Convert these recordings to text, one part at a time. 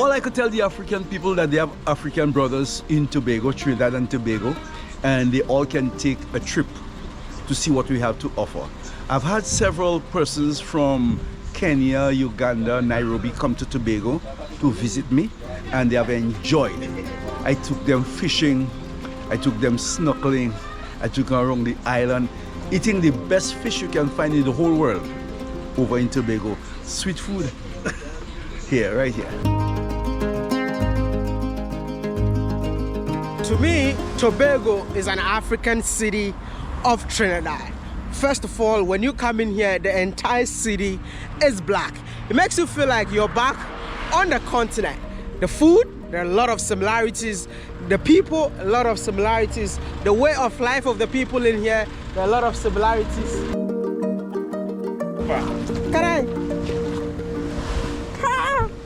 All I could tell the African people that they have African brothers in Tobago, Trinidad and Tobago, and they all can take a trip to see what we have to offer. I've had several persons from Kenya, Uganda, Nairobi come to Tobago to visit me, and they have enjoyed. I took them fishing, I took them snorkeling, I took them around the island, eating the best fish you can find in the whole world over in Tobago. Sweet food here, right here. To me, Tobago is an African city of Trinidad. First of all, when you come in here, the entire city is black. It makes you feel like you're back on the continent. The food, there are a lot of similarities. The people, a lot of similarities. The way of life of the people in here, there are a lot of similarities.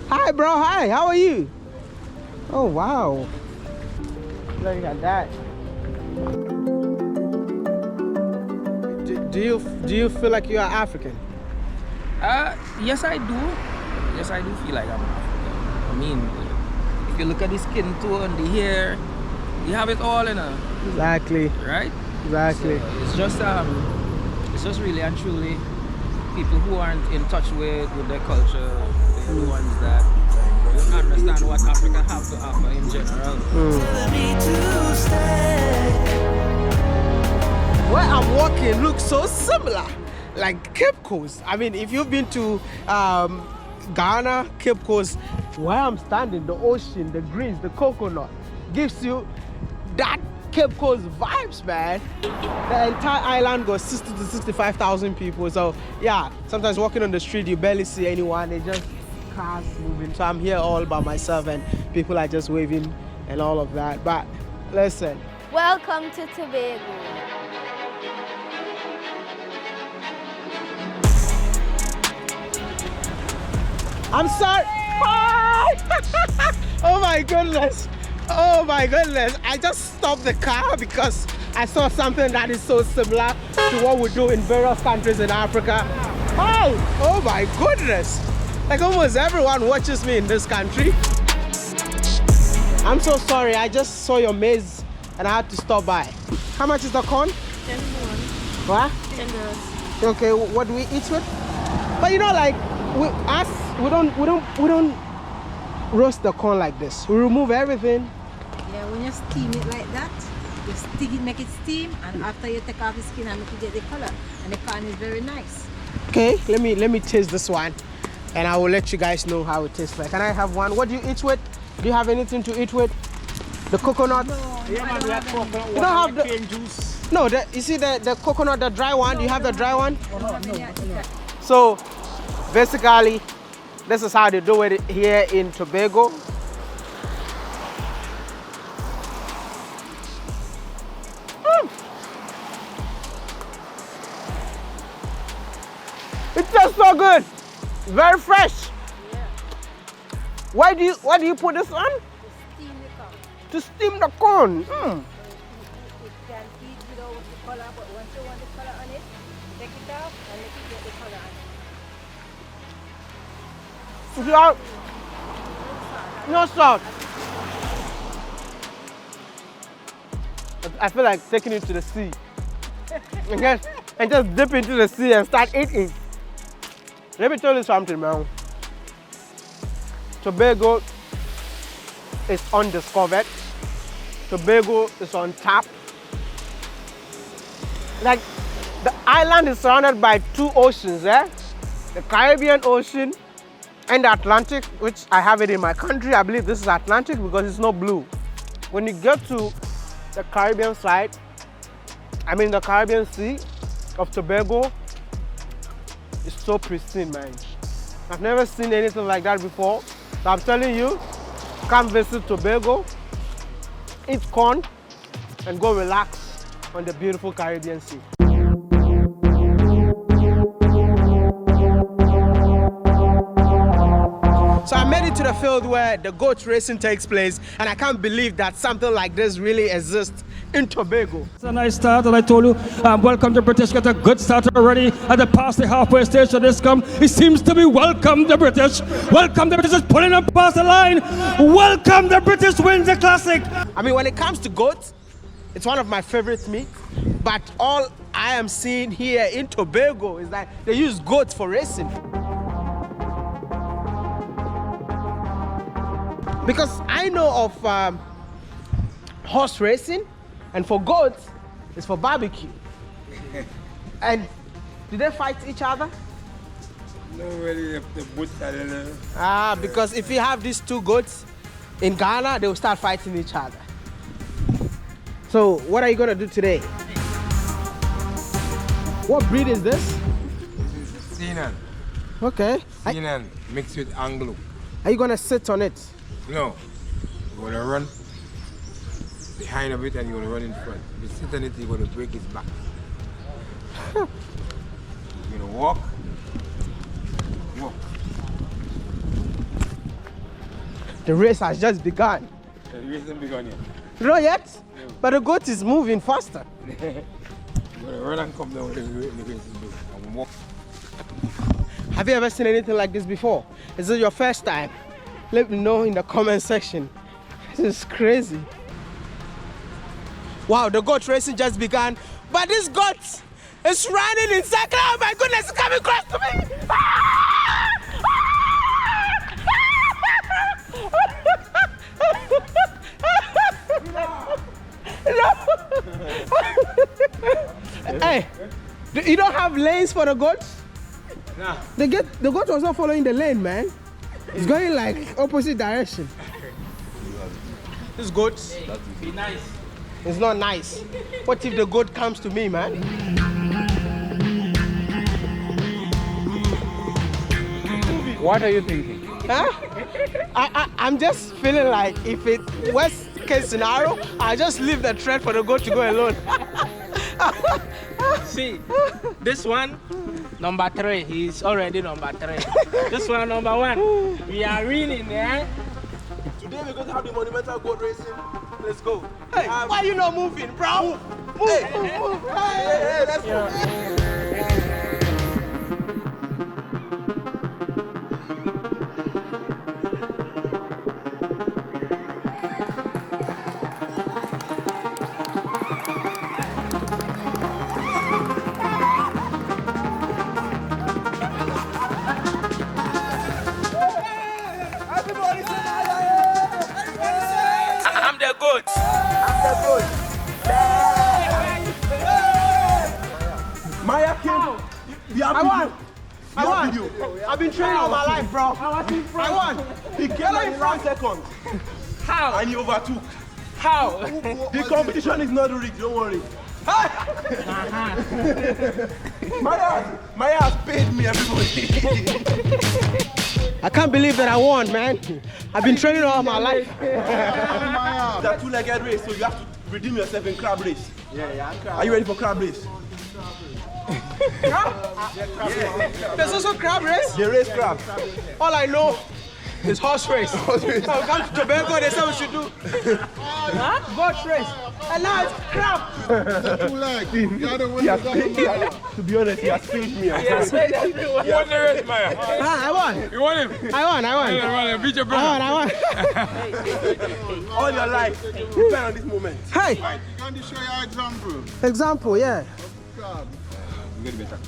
Hi, bro. Hi, how are you? Oh, wow. Look at that. Do you feel like you are African? Yes, I do. Yes, I do feel like I'm African. I mean, if you look at the skin tone, the hair, you have it all in a. Exactly. Right? Exactly. So it's just really and truly people who aren't in touch with their culture, they're the ones that don't understand what Africa have to offer in general. Where I'm walking looks so similar, like Cape Coast. I mean, if you've been to Ghana, Cape Coast, where I'm standing, the ocean, the greens, the coconut, gives you that Cape Coast vibes, man. The entire island goes 60 to 65,000 people. So yeah, sometimes walking on the street, you barely see anyone. They just cars moving. So I'm here all by myself and people are just waving and all of that. But listen. Welcome to Tobago. I'm sorry. Hi! Oh my goodness. Oh my goodness. I just stopped the car because I saw something that is so similar to what we do in various countries in Africa. Hi! Oh my goodness. Like almost everyone watches me in this country. I'm so sorry. I just saw your maize and I had to stop by. How much is the corn? 10 What? $10. Okay, what do we eat with? But you know, like we don't roast the corn like this. We remove everything. Yeah, when you steam it like that, you stick it, make it steam, and after you take off the skin and make it get the color, and the corn is very nice. Okay, let me taste this one, and I will let you guys know how it tastes like. Can I have one? What do you eat with? Do you have anything to eat with? The coconut? No, yeah, I don't have any. You don't have the juice. No, you see the coconut, the dry one. Do you have the dry one? No. So basically, this is how they do it here in Tobago. It tastes so good, very fresh. Yeah. Why do you put this on? To steam the To steam the corn. corn. It can eat without the color, but once you want the color on it, take it out and let it get the color on it. No salt. I feel like taking it to the sea. And just dip into the sea and start eating. Let me tell you something, man. Tobago is undiscovered. Tobago is on top. Like, the island is surrounded by two oceans, eh? The Caribbean Ocean and the Atlantic, which I have it in my country. I believe this is Atlantic because it's not blue. When you get to the Caribbean side, I mean the Caribbean Sea of Tobago, it's so pristine, man. I've never seen anything like that before. So I'm telling you, come visit Tobago, eat corn, and go relax on the beautiful Caribbean Sea. So I made heading to the field where the goat racing takes place, and I can't believe that something like this really exists in Tobago. It's a nice start, and I told you, welcome the British. Got a good start already at the past the halfway station. This come, it seems to be welcome the British. Welcome the British is pulling them past the line. Welcome the British wins the classic. I mean, when it comes to goats, it's one of my favorite meat, but all I am seeing here in Tobago is that they use goats for racing. Because I know of horse racing, and for goats, it's for barbecue. And do they fight each other? No, really, the both are Ah, because if you have these two goats in Ghana, they will start fighting each other. So, what are you gonna do today? What breed is this? Sinan. Okay. Sinan mixed with Anglo. Are you gonna sit on it? No, you're gonna run behind of it and you're gonna run in front. If you sit on it, you're gonna break its back. You're gonna walk. The race has just begun. The race hasn't begun yet. Not yet? No. But the goat is moving faster. You're gonna run and come down with the race is done and walk. Have you ever seen anything like this before? Is this your first time? Let me know in the comment section. This is crazy. Wow, the goat racing just began, but this goat is running in circle. Oh my goodness, it's coming close to me! No. Hey, you don't have lanes for the goats? Nah. The goat was not following the lane, man. It's going like opposite direction. This goat, Be nice. it's not nice. What if the goat comes to me, man? What are you thinking? Huh? I'm just feeling like if it worst case scenario, I just leave the thread for the goat to go alone. See, this one, number 3. He's already number 3. This one, number 1. We are winning, eh? Today we're going to have the monumental goat racing. Let's go. Hey, why are you not moving, bro? Move, move. Hey, let's go. I'm the goat. Maya came. We have video. I won. I've been training all my life, bro. I won. He came like in last second How? and he overtook. How? The competition is not rigged, don't worry. Maya has paid me, everybody. I can't believe that I won, man. I've been training all my life. It's a two-legged race, so you have to redeem yourself in crab race. Are you ready for crab race? There's also crab race. They race crab. All I know is horse race. I'll come to Tobago, they say we should do goat race. And now it's crab. He has paid me. To be honest, he has paid me. You won the race, Maya. I won. You won him. I won. Beat your brother. I won. All your life, depend on this moment. Hey, Can you show your example? example, yeah. Get better.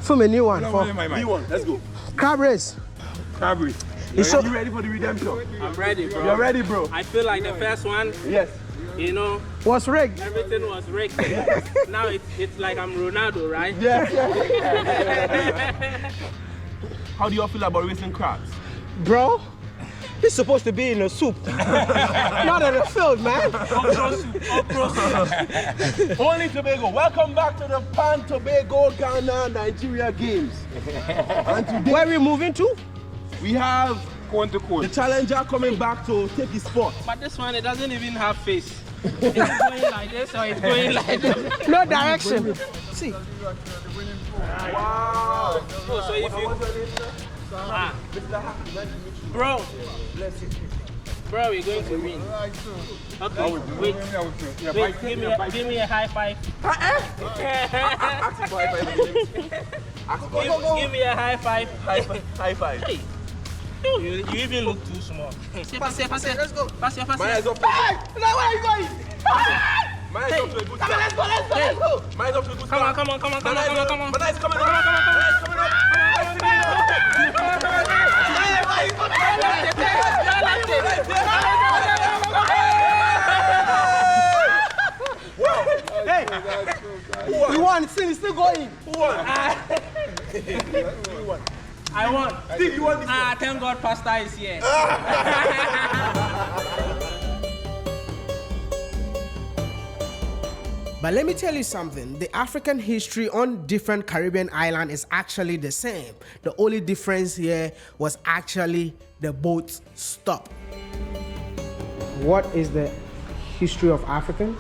Film a new one No, for B1, let's go. crab race. Crab race. So, You ready for the redemption? I'm ready, bro. You're ready, bro? I feel like the first one, Yes. you know, what's rigged? everything was rigged. Now it's like I'm Ronaldo, right? Yes. How do you all feel about racing crabs? Bro, he's supposed to be in a soup. Not in a field, man. Only Tobago. Welcome back to the Pan Tobago Ghana Nigeria Games. And today Where are we moving to? we have Cone to the cone. challenger coming back to take his spot. But this one, it doesn't even have face. Is it going like this or it's going like this? No direction. See, Wow. Oh, so if you Bro. Bro, you're going to win. Okay, wait. Wait, give me a high five. Give me a high five. High five. Hey. You even look too small. Pass here. Let's go. Pass here. Mine is up. Hey! Now where are you going? Mine is up to a good start. Let's go. Mine is up to a good start. Come on. Mine is coming up. Hey! You won, still going. Who won? I won. Steve, you won this one. Thank God Pastor is here. But let me tell you something, the African history on different Caribbean islands is actually the same. The only difference here was actually the boat stop. What is the history of African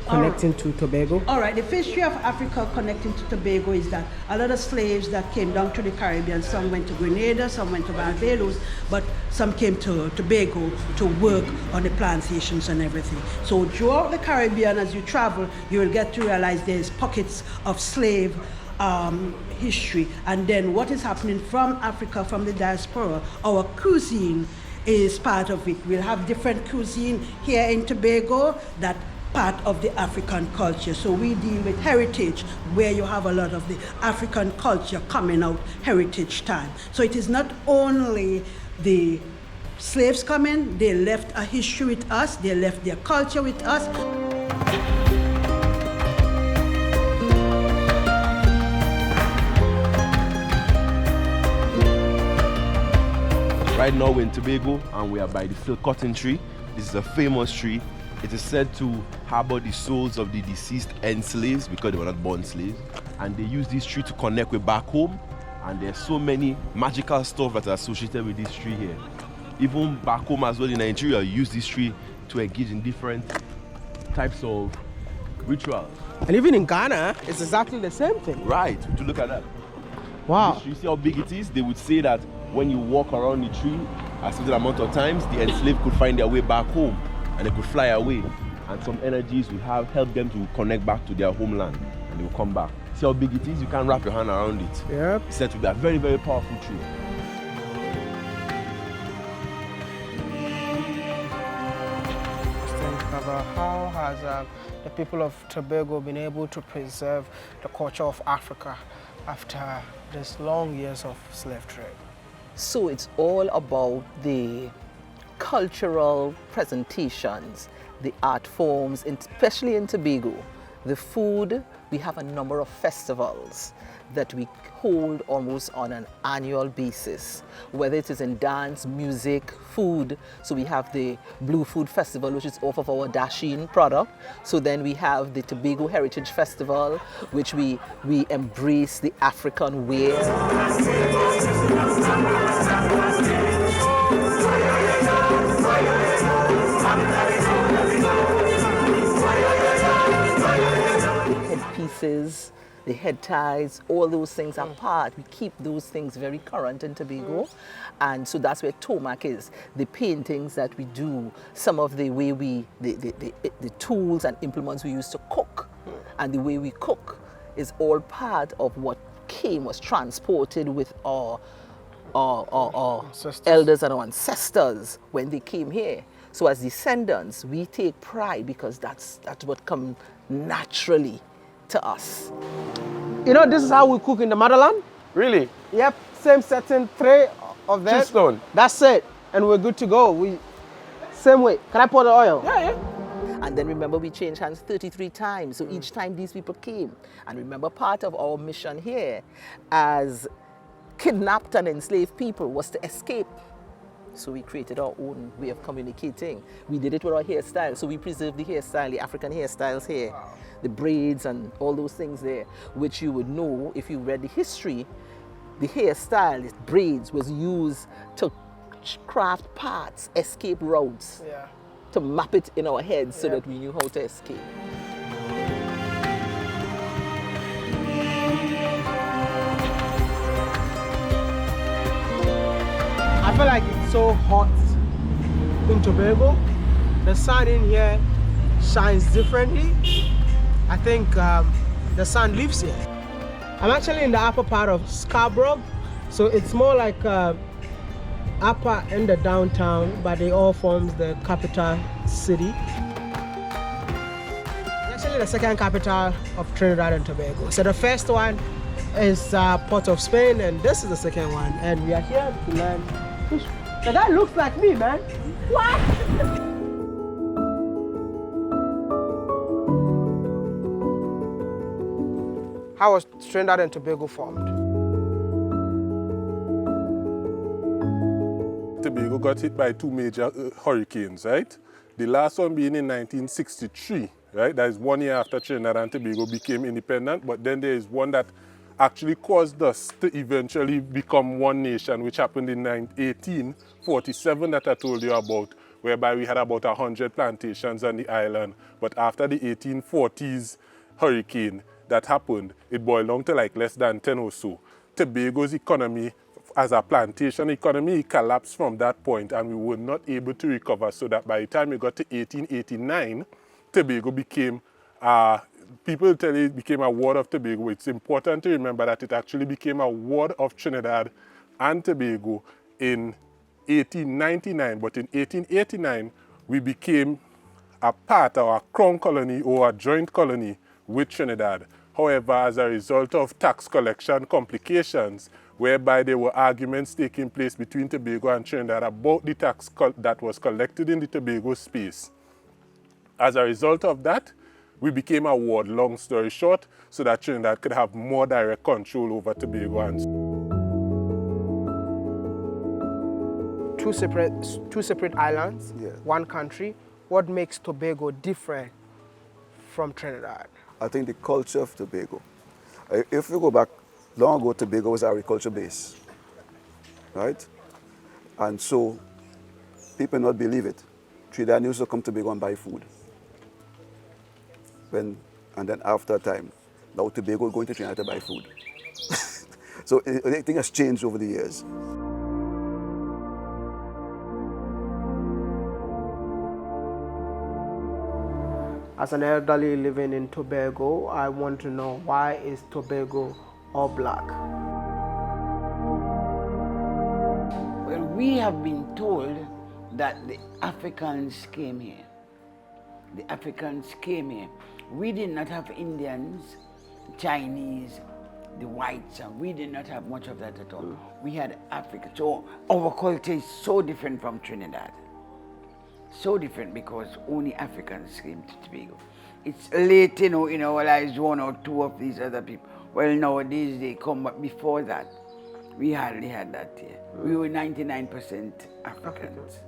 connecting to Tobago? All right, the history of Africa connecting to Tobago is that a lot of slaves that came down to the Caribbean, some went to Grenada, some went to Barbados, but some came to Tobago to work on the plantations and everything. So throughout the Caribbean, as you travel, you will get to realize there's pockets of slave history. And then what is happening from Africa, from the diaspora, our cuisine is part of it. We'll have different cuisine here in Tobago that part of the African culture. So we deal with heritage, where you have a lot of the African culture coming out heritage time. So it is not only the slaves coming, they left a history with us, they left their culture with us. Right now we're in Tobago and we are by the Phil Cotton tree. This is a famous tree. It is said to harbor the souls of the deceased slaves because they were not born slaves. And they use this tree to connect with back home. And there's so many magical stuff that are associated with this tree here. Even back home as well in Nigeria, you use this tree to engage in different types of rituals. And even in Ghana, it's exactly the same thing. Right, to look at that. Wow. You see how big it is? They would say that when you walk around the tree a certain amount of times, the enslaved could find their way back home and they could fly away. And some energies would help them to connect back to their homeland and they will come back. See how big it is? You can't wrap your hand around it. Yep. It's said to be a very, very powerful tree. Think about how has the people of Tobago been able to preserve the culture of Africa after these long years of slave trade? So it's all about the cultural presentations, the art forms, especially in Tobago. The food, we have a number of festivals that we hold almost on an annual basis, whether it is in dance, music, food. So we have the Blue Food Festival, which is off of our Dashin product. So then we have the Tobago Heritage Festival, which we embrace the African way. Headpieces, the head ties, all those things are part. We keep those things very current in Tobago. And so that's where Tomac is. The paintings that we do, some of the way the tools and implements we use to cook, and the way we cook is all part of what was transported with our elders and our ancestors when they came here. So as descendants, we take pride because that's what comes naturally to us. You know, this is how we cook in the motherland. Really? Yep, same setting, tray of that. Just stone. That's it, and we're good to go. Same way. Can I pour the oil? Yeah. And then remember, we changed hands 33 times. So each time these people came. And remember, part of our mission here as kidnapped and enslaved people was to escape. So we created our own way of communicating. We did it with our hairstyle. So we preserved the hairstyle, the African hairstyles here. Wow. The braids and all those things there, which you would know if you read the history. The hairstyle, the braids, was used to craft paths, escape routes, to map it in our heads so that we knew how to escape. I feel like it's so hot in Tobago. The sun in here shines differently. I think the sun lives here. I'm actually in the upper part of Scarborough, so it's more like upper and the downtown, but they all forms the capital city. It's actually the second capital of Trinidad and Tobago. So the first one is Port of Spain, and this is the second one. And we are here to learn fish. Now that looks like me, man. What? How was Trinidad and Tobago formed? Tobago got hit by two major hurricanes, right? The last one being in 1963, right? That is 1 year after Trinidad and Tobago became independent, but then there is one that actually caused us to eventually become one nation, which happened in 1847 that I told you about, whereby we had about 100 plantations on the island. But after the 1840s hurricane that happened, it boiled down to like less than 10 or so. Tobago's economy as a plantation economy collapsed from that point, and we were not able to recover, so that by the time we got to 1889, Tobago became, people tell you it became a ward of Tobago. It's important to remember that it actually became a ward of Trinidad and Tobago in 1899, but in 1889, we became a part or a crown colony or a joint colony with Trinidad. However, as a result of tax collection complications, whereby there were arguments taking place between Tobago and Trinidad about the tax that was collected in the Tobago space. As a result of that, we became a ward, long story short, so that Trinidad could have more direct control over Tobago. And Two separate islands, one country. What makes Tobago different from Trinidad? I think the culture of Tobago. If you go back long ago, Tobago was agriculture based, right? And so people not believe it. Trinidad used to come to Tobago and buy food. And then after a time, now Tobago going to Trinidad to buy food. So I think has changed over the years. As an elderly living in Tobago, I want to know, why is Tobago all black? Well, we have been told that the Africans came here. The Africans came here. We did not have Indians, Chinese, the whites, and we did not have much of that at all. We had Africa. So our culture is so different from Trinidad. So different because only Africans came to Tobago. It's late, in our lives, one or two of these other people. Well, nowadays they come, but before that, we hardly had that here. We were 99% Africans.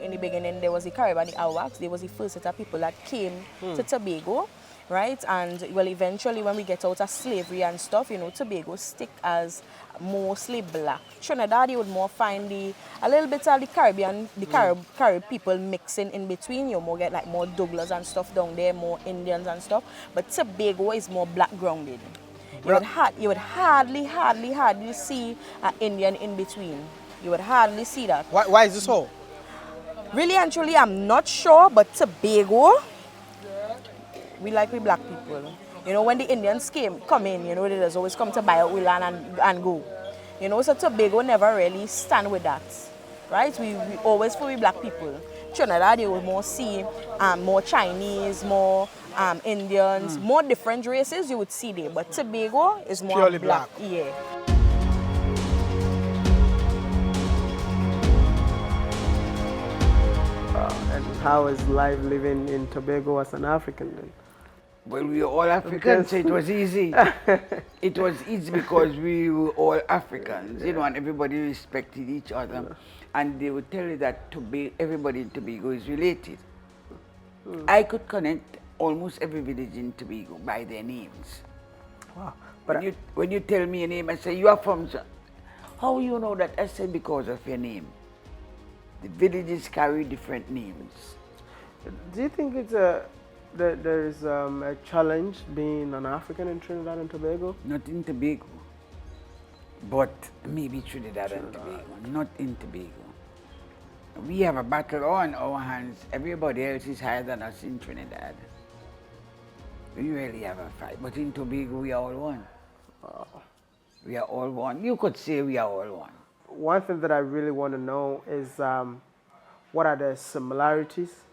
In the beginning, there was the Caribbean, the Awaks. They was the first set of people that came to Tobago, right? And well, eventually, when we get out of slavery and stuff, Tobago stick as mostly black. Trinidad, you would more find a little bit of the Caribbean, Carib people mixing in between. You more get like more Douglas and stuff down there, more Indians and stuff. But Tobago is more black grounded. You would hardly see an Indian in between. You would hardly see that. Why is this so? Really and truly, I'm not sure, but Tobago, we black people. When the Indians come in, they just always come to buy out land and go. So Tobago never really stand with that, right? We always for we black people. Trinidad, you will more see more Chinese, more Indians, more different races you would see there. But Tobago is more purely black. Yeah. And how is life living in Tobago as an African then? Well, we were all Africans, so it was easy. It was easy because we were all Africans, and everybody respected each other. And they would tell you that everybody in Tobago is related. I could connect almost every village in Tobago by their names. Wow. When you tell me a name, I say, you are from... How you know that? I say, because of your name. The villages carry different names. Do you think it's there is a challenge being an African in Trinidad and Tobago? Not in Tobago. but maybe Trinidad and Tobago, not in Tobago. We have a battle on our hands. Everybody else is higher than us in Trinidad. We really have a fight, but in Tobago we are all one. We are all one. You could say we are all one. One thing that I really want to know is what are the similarities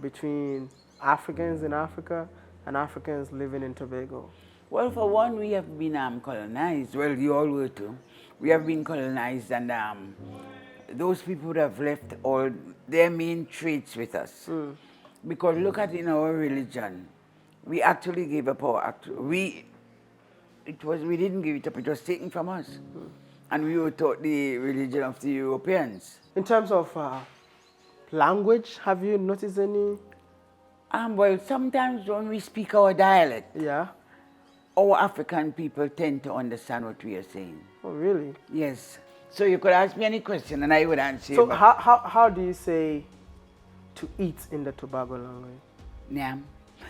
between Africans in Africa and Africans living in Tobago? Well, for one, we have been colonized. Well, you all were too. We have been colonized, and those people would have left all their main traits with us. Because look at in our religion, we actually gave up our we didn't give it up, it was taken from us. And we were taught the religion of the Europeans. In terms of language, have you noticed any? Well, sometimes when we speak our dialect, yeah, our African people tend to understand what we are saying. Oh, really? Yes. So you could ask me any question and I would answer. So how do you say to eat in the Tobago language? Nyam.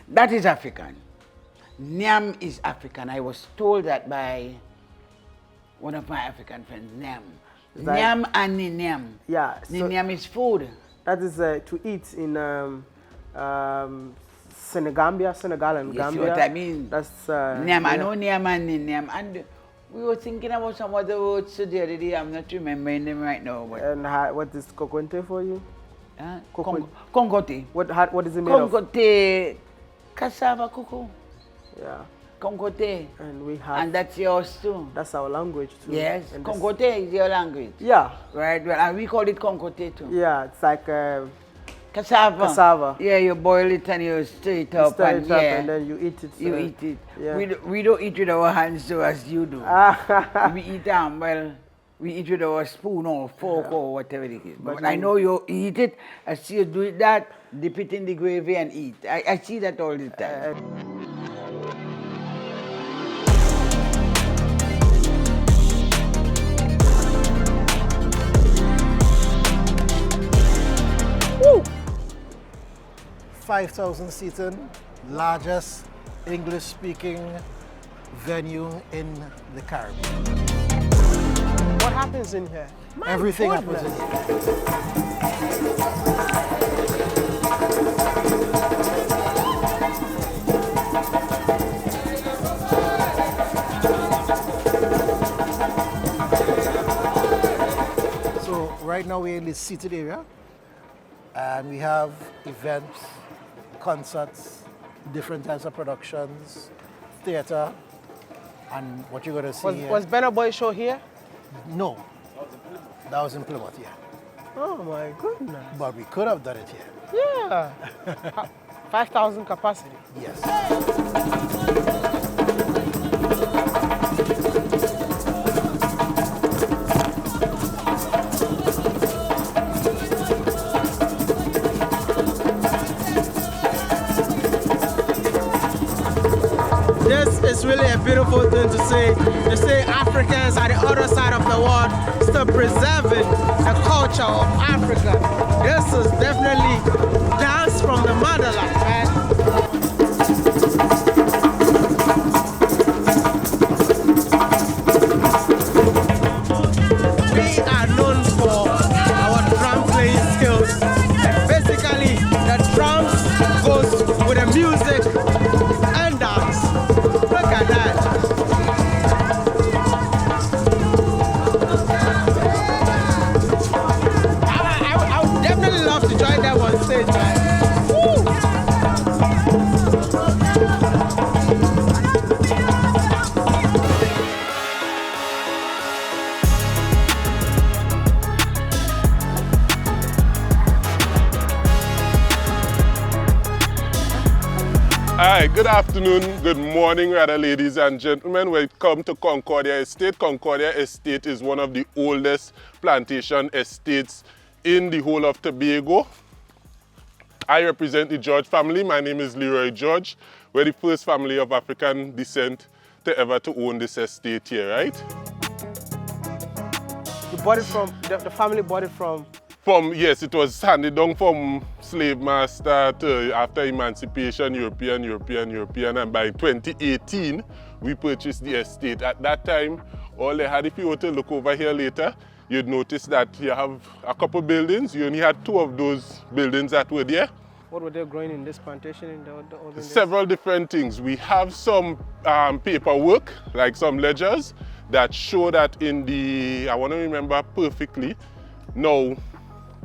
That is African. Nyam is African. I was told that by one of my African friends, Nyam. Nyam and Ninyam. Yeah. Ninyam is food. That is to eat in Senegal and Gambia. What I mean. That's Nyam. I know Nyam and Ninyam. And we were thinking about some other words the other day. I'm not remembering them right now. But and what is kokonte for you? Kongote. What is it made of? Kongote, cassava cocoa. Yeah. Kongote. And we have. And that's yours too. That's our language too. Yes. Kongote is your language. Yeah. Right. Well, and we call it kongote too. Yeah. It's like cassava. Cassava. Yeah. You boil it and you stir it up. And then you eat it. You eat it. Yeah. We don't eat with our hands so as you do. We eat we eat with our spoon or fork or whatever it is. But I know you eat it. I see you do it that, dip it in the gravy and eat. I see that all the time. Woo! 5,000 seating, largest English-speaking venue in the Caribbean. What happens in here? Everything happens in So right now we're in the seated area and we have events, concerts, different types of productions, theater, and what you're going to see here. Was Benner Boy show here? No, that was in Plymouth, yeah. Oh my goodness. But we could have done it here. Yeah. 5,000 capacity. Yes. This is really a beautiful thing to say. To say Africans are the other side of the world, still preserving the culture of Africa. This is definitely dance from the motherland, man. We are known for our drum playing skills. Basically, the drums goes with the music and dance. Look at that. I would definitely love to join them on stage, man. Hi, good afternoon, good morning rather, ladies and gentlemen. Welcome to Concordia Estate. Concordia Estate is one of the oldest plantation estates in the whole of Tobago. I represent the George family. My name is Leroy George. We're the first family of African descent to ever to own this estate here, right? You bought it from, the family bought it from? Yes, it was handed down from slave master to after emancipation, European, and by 2018, we purchased the estate. At that time, all they had, if you were to look over here later, you'd notice that you have a couple buildings. You only had 2 of those buildings that were there. What were they growing in this plantation in the olden days? Several different things. We have some paperwork, like some ledgers, that show that in the, I want to remember perfectly, now,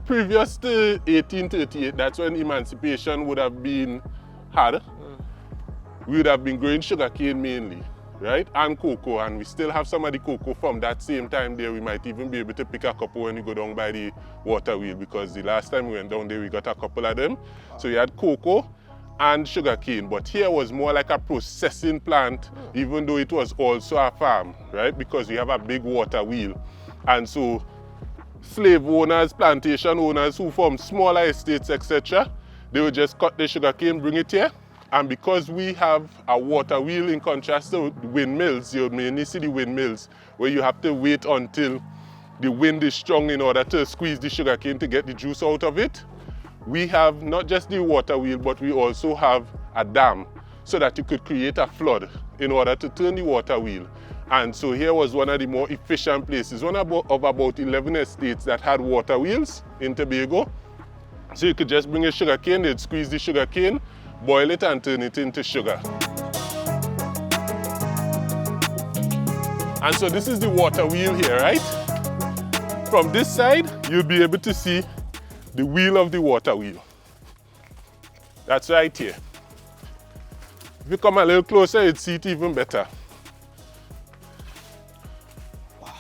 previous to 1838, that's when emancipation would have been had. We would have been growing sugarcane mainly, right? And cocoa, and we still have some of the cocoa from that same time there. We might even be able to pick a couple when you go down by the water wheel, because the last time we went down there, we got a couple of them. So you had cocoa and sugarcane, but here was more like a processing plant, even though it was also a farm, right? Because we have a big water wheel. And so slave owners, plantation owners who formed smaller estates, etc., they would just cut the sugarcane, bring it here. And because we have a water wheel in contrast to windmills, you mainly see the windmills, where you have to wait until the wind is strong in order to squeeze the sugarcane to get the juice out of it. We have not just the water wheel, but we also have a dam, so that you could create a flood in order to turn the water wheel. And so here was one of the more efficient places, one of about 11 estates that had water wheels in Tobago. So you could just bring a sugarcane, they'd squeeze the sugarcane, boil it and turn it into sugar. And so this is the water wheel here, right? From this side, you'll be able to see the wheel of the water wheel. That's right here. If you come a little closer, you'd see it even better. Wow.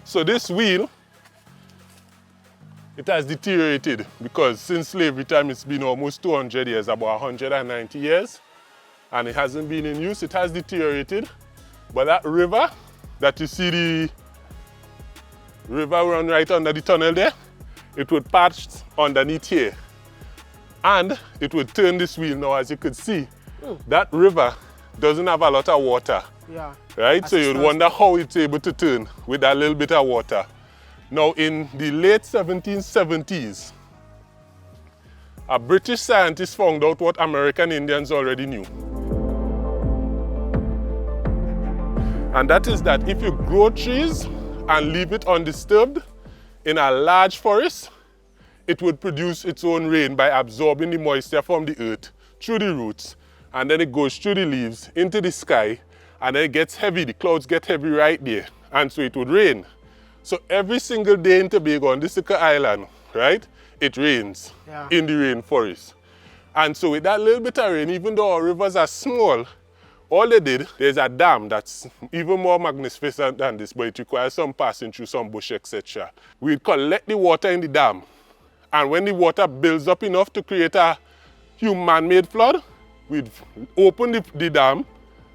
So this wheel, it has deteriorated because since slavery time it's been almost 200 years, about 190 years, and it hasn't been in use. It has deteriorated, but that river that you see, the river run right under the tunnel there, it would pass underneath here and it would turn this wheel. Now, as you could see, that river doesn't have a lot of water, right? So you'd wonder how it's able to turn with that little bit of water. Now, in the late 1770s, a British scientist found out what American Indians already knew. And that is that if you grow trees and leave it undisturbed in a large forest, it would produce its own rain by absorbing the moisture from the earth through the roots, and then it goes through the leaves into the sky, and then it gets heavy. The clouds get heavy right there, and so it would rain. So every single day in Tobago, on this little island, right, it rains in the rainforest. And so with that little bit of rain, even though our rivers are small, all they did, there's a dam that's even more magnificent than this, but it requires some passing through some bush, etc. We'd collect the water in the dam, and when the water builds up enough to create a human-made flood, we'd open the dam,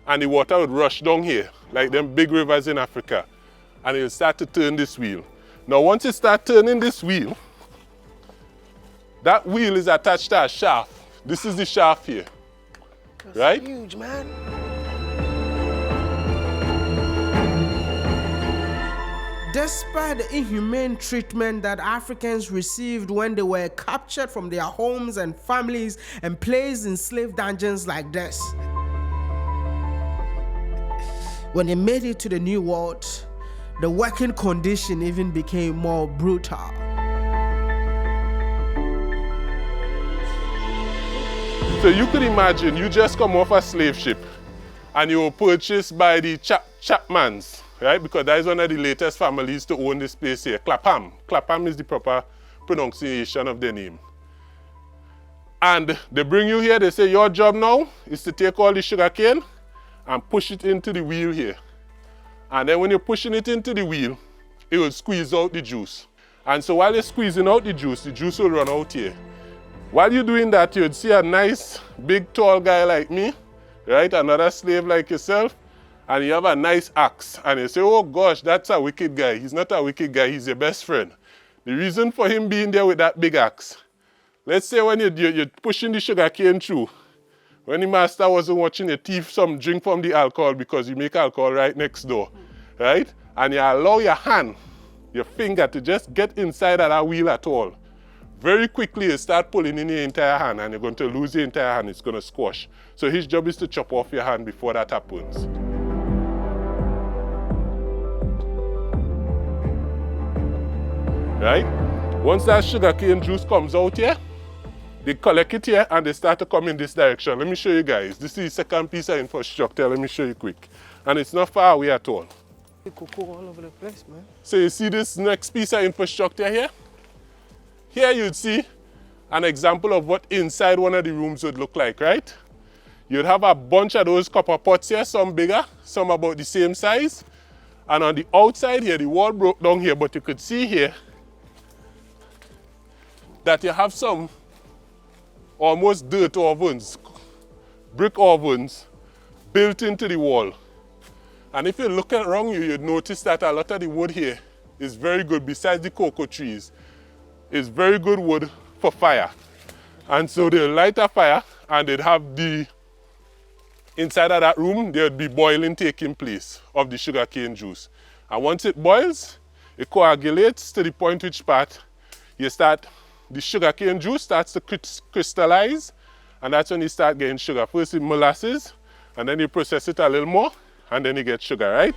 and the water would rush down here, like them big rivers in Africa. And it'll start to turn this wheel. Now, once it starts turning this wheel, that wheel is attached to a shaft. This is the shaft here, right? Huge, man. Despite the inhumane treatment that Africans received when they were captured from their homes and families and placed in slave dungeons like this, when they made it to the New World, the working condition even became more brutal. So you could imagine, you just come off a slave ship and you were purchased by the Chapmans, right? Because that is one of the latest families to own this place here, Clapham. Clapham is the proper pronunciation of the name. And they bring you here, they say your job now is to take all the sugarcane and push it into the wheel here. And then when you're pushing it into the wheel, it will squeeze out the juice. And so while you're squeezing out the juice will run out here. While you're doing that, you'd see a nice, big, tall guy like me, right? Another slave like yourself, and you have a nice axe. And you say, oh gosh, that's a wicked guy. He's not a wicked guy, he's your best friend. The reason for him being there with that big axe, let's say when you're pushing the sugarcane through, when the master wasn't watching, you thief some drink from the alcohol because you make alcohol right next door, right? And you allow your hand, your finger, to just get inside of that wheel at all. Very quickly, you start pulling in your entire hand, and you're going to lose your entire hand. It's going to squash. So his job is to chop off your hand before that happens. right? Once that sugarcane juice comes out here, they collect it here and they start to come in this direction. Let me show you guys. This is the second piece of infrastructure. Let me show you quick. And it's not far away at all. The cocoa all over the place, man. So you see this next piece of infrastructure here? Here you'd see an example of what inside one of the rooms would look like, right? You'd have a bunch of those copper pots here, some bigger, some about the same size. And on the outside here, the wall broke down here, but you could see here that you have some almost dirt ovens, brick ovens, built into the wall. And if you look around you, you'd notice that a lot of the wood here is very good, besides the cocoa trees, is very good wood for fire. And so they'll light a fire and they'd have the, inside of that room, there'd be boiling taking place of the sugarcane juice. And once it boils, it coagulates to the point which part you start, the sugarcane juice starts to crystallize, and that's when you start getting sugar. First it's molasses, and then you process it a little more, and then you get sugar, right?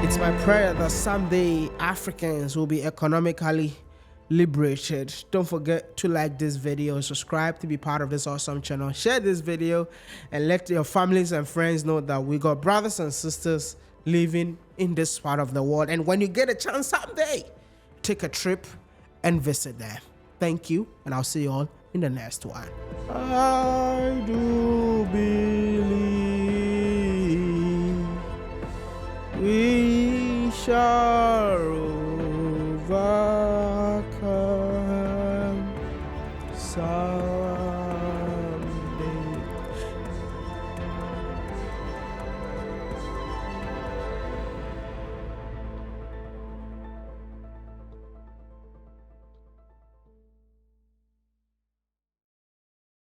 It's my prayer that someday Africans will be economically liberated. Don't forget to like this video, subscribe to be part of this awesome channel, share this video, and let your families and friends know that we got brothers and sisters living in this part of the world. And when you get a chance someday, take a trip and visit there. Thank you, and I'll see you all in the next one. I do believe. We shall